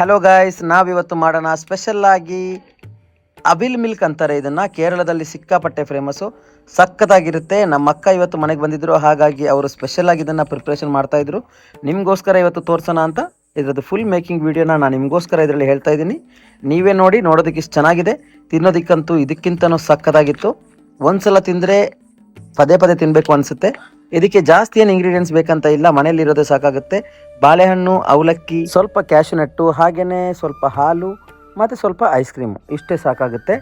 Hello guys, ನಾವಿವತ್ತು ಮಾಡೋಣ special ಆಗಿ ಅವಿಲ್ ಮಿಲ್ಕ್ ಅಂತಾರೆ ಇದನ್ನು. ಕೇರಳದಲ್ಲಿ ಸಿಕ್ಕಾಪಟ್ಟೆ ಫೇಮಸ್ಸು, ಸಖತ್ತಾಗಿರುತ್ತೆ. ನಮ್ಮ ಅಕ್ಕ ಇವತ್ತು ಮನೆಗೆ ಬಂದಿದ್ದರು, ಹಾಗಾಗಿ ಅವರು ಸ್ಪೆಷಲ್ ಆಗಿ ಇದನ್ನು ಪ್ರಿಪ್ರೇಷನ್ ಮಾಡ್ತಾಯಿದ್ರು. ನಿಮಗೋಸ್ಕರ ಇವತ್ತು ತೋರಿಸೋಣ ಅಂತ ಇದರದ್ದು ಫುಲ್ ಮೇಕಿಂಗ್ ವೀಡಿಯೋನ ನಾನು ನಿಮಗೋಸ್ಕರ ಇದರಲ್ಲಿ ಹೇಳ್ತಾ ಇದ್ದೀನಿ. ನೀವೇ ನೋಡಿ, ನೋಡೋದಕ್ಕೆ ಇಷ್ಟು ಚೆನ್ನಾಗಿದೆ, ತಿನ್ನೋದಕ್ಕಂತೂ ಇದಕ್ಕಿಂತನೂ ಸಖತ್ತಾಗಿತ್ತು. ಒಂದ್ಸಲ ತಿಂದರೆ ಪದೇ ಪದೇ ತಿನ್ನಬೇಕು ಅನಿಸುತ್ತೆ. ಇದಕ್ಕೆ ಜಾಸ್ತಿ ಏನು ಇಂಗ್ರೀಡಿಯೆಂಟ್ಸ್ ಬೇಕಂತ ಇಲ್ಲ, ಮನೆಯಲ್ಲಿರೋದೇ ಸಾಕಾಗುತ್ತೆ. ಬಾಳೆಹಣ್ಣು, ಅವಲಕ್ಕಿ, ಸ್ವಲ್ಪ ಕ್ಯಾಶ್ಯೂನಟ್ಟು, ಹಾಗೆಯೇ ಸ್ವಲ್ಪ ಹಾಲು ಮತ್ತು ಸ್ವಲ್ಪ ಐಸ್ ಕ್ರೀಮು, ಇಷ್ಟೇ ಸಾಕಾಗುತ್ತೆ.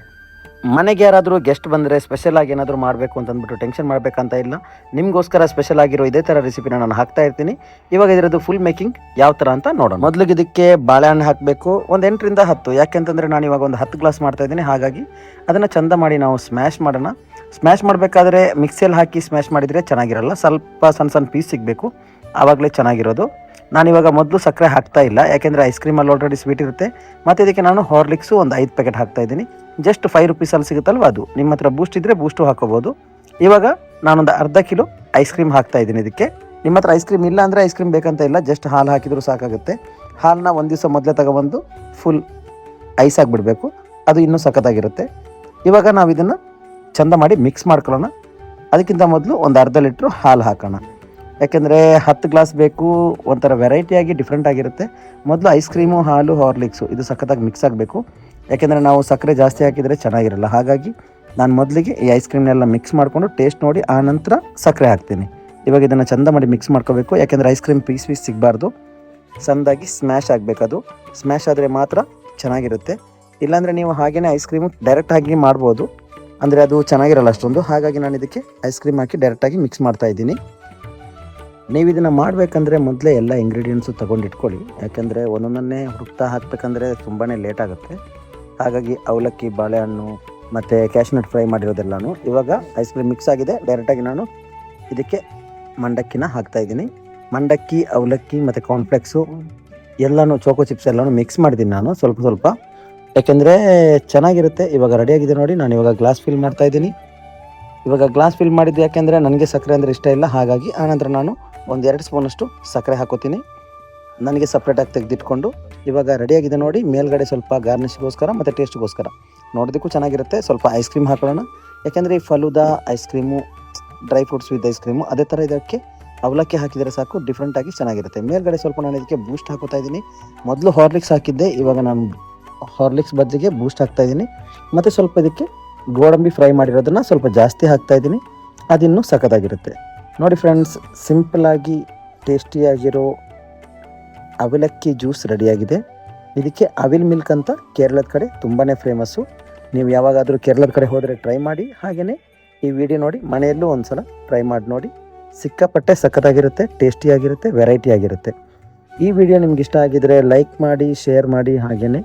ಮನೆಗೆ ಯಾರಾದರೂ ಗೆಸ್ಟ್ ಬಂದರೆ ಸ್ಪೆಷಲ್ ಆಗಿ ಏನಾದರೂ ಮಾಡಬೇಕು ಅಂತಂದ್ಬಿಟ್ಟು ಟೆನ್ಷನ್ ಮಾಡಬೇಕಂತ ಇಲ್ಲ. ನಿಮಗೋಸ್ಕರ ಸ್ಪೆಷಲ್ ಆಗಿರೋ ಇದೇ ಥರ ರೆಸಿಪಿನ ನಾನು ಹಾಕ್ತಾ ಇರ್ತೀನಿ. ಇವಾಗ ಇದರದ್ದು ಫುಲ್ ಮೇಕಿಂಗ್ ಯಾವ ಥರ ಅಂತ ನೋಡೋಣ. ಮೊದಲಿಗೆ ಇದಕ್ಕೆ ಬಾಳೆಹಣ್ಣು ಹಾಕಬೇಕು, ಒಂದು 8ರಿಂದ 10. ಯಾಕೆಂತಂದರೆ ನಾನು ಇವಾಗ ಒಂದು 10 ಗ್ಲಾಸ್ ಮಾಡ್ತಾಯಿದ್ದೀನಿ, ಹಾಗಾಗಿ ಅದನ್ನು ಚಂದ ಮಾಡಿ ನಾವು ಸ್ಮ್ಯಾಶ್ ಮಾಡೋಣ. ಸ್ಮ್ಯಾಶ್ ಮಾಡಬೇಕಾದ್ರೆ ಮಿಕ್ಸಿಯಲ್ಲಿ ಹಾಕಿ ಸ್ಮ್ಯಾಶ್ ಮಾಡಿದರೆ ಚೆನ್ನಾಗಿರಲ್ಲ, ಸ್ವಲ್ಪ ಸಣ್ಣ ಸಣ್ಣ ಪೀಸ್ ಸಿಗಬೇಕು, ಆವಾಗಲೇ ಚೆನ್ನಾಗಿರೋದು. ನಾನಿವಾಗ ಮೊದಲು ಸಕ್ಕರೆ ಹಾಕ್ತಾ ಇಲ್ಲ, ಯಾಕೆಂದರೆ ಐಸ್ ಕ್ರೀಮಲ್ಲಿ ಆಲ್ರೆಡಿ ಸ್ವೀಟ್ ಇರುತ್ತೆ. ಮತ್ತು ಇದಕ್ಕೆ ನಾನು ಹಾರ್ಲಿಕ್ಸು ಒಂದು 5 ಪ್ಯಾಕೆಟ್ ಹಾಕ್ತಾಯಿದ್ದೀನಿ. ಜಸ್ಟ್ 5 ರುಪೀಸಲ್ಲಿ ಸಿಗುತ್ತಲ್ವ ಅದು. ನಿಮ್ಮ ಹತ್ರ ಬೂಸ್ಟ್ ಇದ್ದರೆ ಬೂಸ್ಟು ಹಾಕೋಬೋದು. ಇವಾಗ ನಾನೊಂದು ಅರ್ಧ ಕಿಲೋ ಐಸ್ ಕ್ರೀಮ್ ಹಾಕ್ತಾಯಿದ್ದೀನಿ ಇದಕ್ಕೆ. ನಿಮ್ಮ ಹತ್ರ ಐಸ್ ಕ್ರೀಮ್ ಇಲ್ಲ ಅಂದರೆ ಐಸ್ ಕ್ರೀಮ್ ಬೇಕಂತ ಇಲ್ಲ, ಜಸ್ಟ್ ಹಾಲು ಹಾಕಿದರೂ ಸಾಕಾಗುತ್ತೆ. ಹಾಲನ್ನ ಒಂದು ದಿವಸ ಮೊದಲೇ ತಗೊಬಂದು ಫುಲ್ ಐಸ್ ಆಗಿಬಿಡಬೇಕು, ಅದು ಇನ್ನೂ ಸಖತ್ತಾಗಿರುತ್ತೆ. ಇವಾಗ ನಾವು ಇದನ್ನು ಚಂದ ಮಾಡಿ ಮಿಕ್ಸ್ ಮಾಡ್ಕೊಳ್ಳೋಣ. ಅದಕ್ಕಿಂತ ಮೊದಲು ಒಂದು ಅರ್ಧ ಲೀಟ್ರು ಹಾಲು ಹಾಕೋಣ, ಯಾಕೆಂದರೆ 10 ಗ್ಲಾಸ್ ಬೇಕು, ಒಂಥರ ವೆರೈಟಿಯಾಗಿ ಡಿಫ್ರೆಂಟ್ ಆಗಿರುತ್ತೆ. ಮೊದಲು ಐಸ್ ಕ್ರೀಮು, ಹಾಲು, ಹಾರ್ಲಿಕ್ಸು ಇದು ಸಖತ್ತಾಗಿ ಮಿಕ್ಸ್ ಆಗಬೇಕು. ಯಾಕೆಂದರೆ ನಾವು ಸಕ್ಕರೆ ಜಾಸ್ತಿ ಹಾಕಿದರೆ ಚೆನ್ನಾಗಿರಲ್ಲ, ಹಾಗಾಗಿ ನಾನು ಮೊದಲಿಗೆ ಈ ಐಸ್ ಕ್ರೀಮ್ನೆಲ್ಲ ಮಿಕ್ಸ್ ಮಾಡಿಕೊಂಡು ಟೇಸ್ಟ್ ನೋಡಿ ಆನಂತರ ಸಕ್ಕರೆ ಹಾಕ್ತೀನಿ. ಇವಾಗ ಇದನ್ನು ಚಂದ ಮಾಡಿ ಮಿಕ್ಸ್ ಮಾಡ್ಕೋಬೇಕು, ಯಾಕೆಂದರೆ ಐಸ್ ಕ್ರೀಮ್ ಪೀಸ್ ಸಿಗಬಾರ್ದು, ಚೆಂದಾಗಿ ಸ್ಮ್ಯಾಶ್ ಆಗಬೇಕದು. ಸ್ಮ್ಯಾಶ್ ಆದರೆ ಮಾತ್ರ ಚೆನ್ನಾಗಿರುತ್ತೆ. ಇಲ್ಲಾಂದರೆ ನೀವು ಹಾಗೆಯೇ ಐಸ್ ಕ್ರೀಮು ಡೈರೆಕ್ಟ್ ಹಾಕಿ ಮಾಡ್ಬೋದು, ಅಂದರೆ ಅದು ಚೆನ್ನಾಗಿರಲ್ಲ ಅಷ್ಟೊಂದು. ಹಾಗಾಗಿ ನಾನು ಇದಕ್ಕೆ ಐಸ್ ಕ್ರೀಮ್ ಹಾಕಿ ಡೈರೆಕ್ಟಾಗಿ ಮಿಕ್ಸ್ ಮಾಡ್ತಾಯಿದ್ದೀನಿ. ನೀವು ಇದನ್ನು ಮಾಡಬೇಕಂದ್ರೆ ಮೊದಲೇ ಎಲ್ಲ ಇಂಗ್ರೀಡಿಯೆಂಟ್ಸು ತೊಗೊಂಡಿಟ್ಕೊಳ್ಳಿ, ಯಾಕೆಂದರೆ ಒಂದೊಂದನ್ನೇ ಹುಡುಕ್ತಾ ಹಾಕಬೇಕಂದ್ರೆ ತುಂಬಾ ಲೇಟ್ ಆಗುತ್ತೆ. ಹಾಗಾಗಿ ಅವಲಕ್ಕಿ, ಬಾಳೆಹಣ್ಣು ಮತ್ತು ಕ್ಯಾಶ್ನಟ್ ಫ್ರೈ ಮಾಡಿರೋದೆಲ್ಲನೂ ಇವಾಗ ಐಸ್ ಕ್ರೀಮ್ ಮಿಕ್ಸ್ ಆಗಿದೆ. ಡೈರೆಕ್ಟಾಗಿ ನಾನು ಇದಕ್ಕೆ ಮಂಡಕ್ಕಿನ ಹಾಕ್ತಾಯಿದ್ದೀನಿ. ಮಂಡಕ್ಕಿ, ಅವಲಕ್ಕಿ ಮತ್ತು ಕಾರ್ನ್ಫ್ಲೆಕ್ಸು ಎಲ್ಲನೂ, ಚೋಕೋ ಚಿಪ್ಸ್ ಎಲ್ಲನೂ ಮಿಕ್ಸ್ ಮಾಡಿದ್ದೀನಿ ನಾನು ಸ್ವಲ್ಪ ಸ್ವಲ್ಪ, ಯಾಕೆಂದರೆ ಚೆನ್ನಾಗಿರುತ್ತೆ. ಇವಾಗ ರೆಡಿಯಾಗಿದೆ ನೋಡಿ. ನಾನು ಇವಾಗ ಗ್ಲಾಸ್ ಫಿಲ್ ಮಾಡ್ತಾಯಿದ್ದೀನಿ. ಇವಾಗ ಗ್ಲಾಸ್ ಫಿಲ್ ಮಾಡಿದ್ದು ಯಾಕೆಂದರೆ ನನಗೆ ಸಕ್ಕರೆ ಅಂದರೆ ಇಷ್ಟ ಇಲ್ಲ, ಹಾಗಾಗಿ ಆನಂತರ ನಾನು ಒಂದು 2 ಸ್ಪೂನಷ್ಟು ಸಕ್ಕರೆ ಹಾಕೋತೀನಿ. ನನಗೆ ಸಪ್ರೇಟಾಗಿ ತೆಗೆದಿಟ್ಕೊಂಡು ಇವಾಗ ರೆಡಿಯಾಗಿದೆ ನೋಡಿ. ಮೇಲ್ಗಡೆ ಸ್ವಲ್ಪ ಗಾರ್ನಿಷ್ಗೋಸ್ಕರ ಮತ್ತು ಟೇಸ್ಟ್ಗೋಸ್ಕರ ನೋಡೋದಕ್ಕೂ ಚೆನ್ನಾಗಿರುತ್ತೆ ಸ್ವಲ್ಪ ಐಸ್ ಕ್ರೀಮ್ ಹಾಕೊಳ್ಳೋಣ. ಯಾಕೆಂದರೆ ಈ falooda ice cream, dry fruits with ice cream, ಅದೇ ಥರ ಇದಕ್ಕೆ ಅವಲಕ್ಕಿ ಹಾಕಿದರೆ ಸಾಕು, ಡಿಫ್ರೆಂಟಾಗಿ ಚೆನ್ನಾಗಿರುತ್ತೆ. ಮೇಲ್ಗಡೆ ಸ್ವಲ್ಪ ನಾನು ಇದಕ್ಕೆ ಬೂಸ್ಟ್ ಹಾಕೋತಾ ಇದ್ದೀನಿ. ಮೊದಲು ಹಾರ್ಲಿಕ್ಸ್ ಹಾಕಿದ್ದೆ, ಇವಾಗ ನಾನು ಹಾರ್ಲಿಕ್ಸ್ ಬದಲಿಗೆ ಬೂಸ್ಟ್ ಹಾಕ್ತಾಯಿದ್ದೀನಿ. ಮತ್ತು ಸ್ವಲ್ಪ ಇದಕ್ಕೆ ಗೋಡಂಬಿ ಫ್ರೈ ಮಾಡಿರೋದನ್ನು ಸ್ವಲ್ಪ ಜಾಸ್ತಿ ಹಾಕ್ತಾಯಿದ್ದೀನಿ, ಅದಿನ್ನೂ ಸಖತ್ತಾಗಿರುತ್ತೆ ನೋಡಿ ಫ್ರೆಂಡ್ಸ್. ಸಿಂಪಲ್ಲಾಗಿ ಟೇಸ್ಟಿಯಾಗಿರೋ ಅವಲಕ್ಕಿ ಜ್ಯೂಸ್ ರೆಡಿಯಾಗಿದೆ. ಇದಕ್ಕೆ ಅವಿಲ್ ಮಿಲ್ಕ್ ಅಂತ ಕೇರಳದ ಕಡೆ ತುಂಬಾ ಫೇಮಸ್ಸು. ನೀವು ಯಾವಾಗಾದರೂ ಕೇರಳದ ಕಡೆ ಹೋದರೆ ಟ್ರೈ ಮಾಡಿ. ಹಾಗೆಯೇ ಈ ವಿಡಿಯೋ ನೋಡಿ ಮನೆಯಲ್ಲೂ ಒಂದು ಸಲ ಟ್ರೈ ಮಾಡಿ ನೋಡಿ, ಸಿಕ್ಕಾಪಟ್ಟೆ ಸಖತ್ತಾಗಿರುತ್ತೆ, ಟೇಸ್ಟಿಯಾಗಿರುತ್ತೆ, ವೆರೈಟಿ ಆಗಿರುತ್ತೆ. ಈ ವಿಡಿಯೋ ನಿಮ್ಗೆ ಇಷ್ಟ ಆಗಿದರೆ ಲೈಕ್ ಮಾಡಿ, ಶೇರ್ ಮಾಡಿ, ಹಾಗೆಯೇ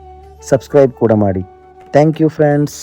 ಸಬ್ಸ್ಕ್ರೈಬ್ ಕೂಡ ಮಾಡಿ. Thank you friends.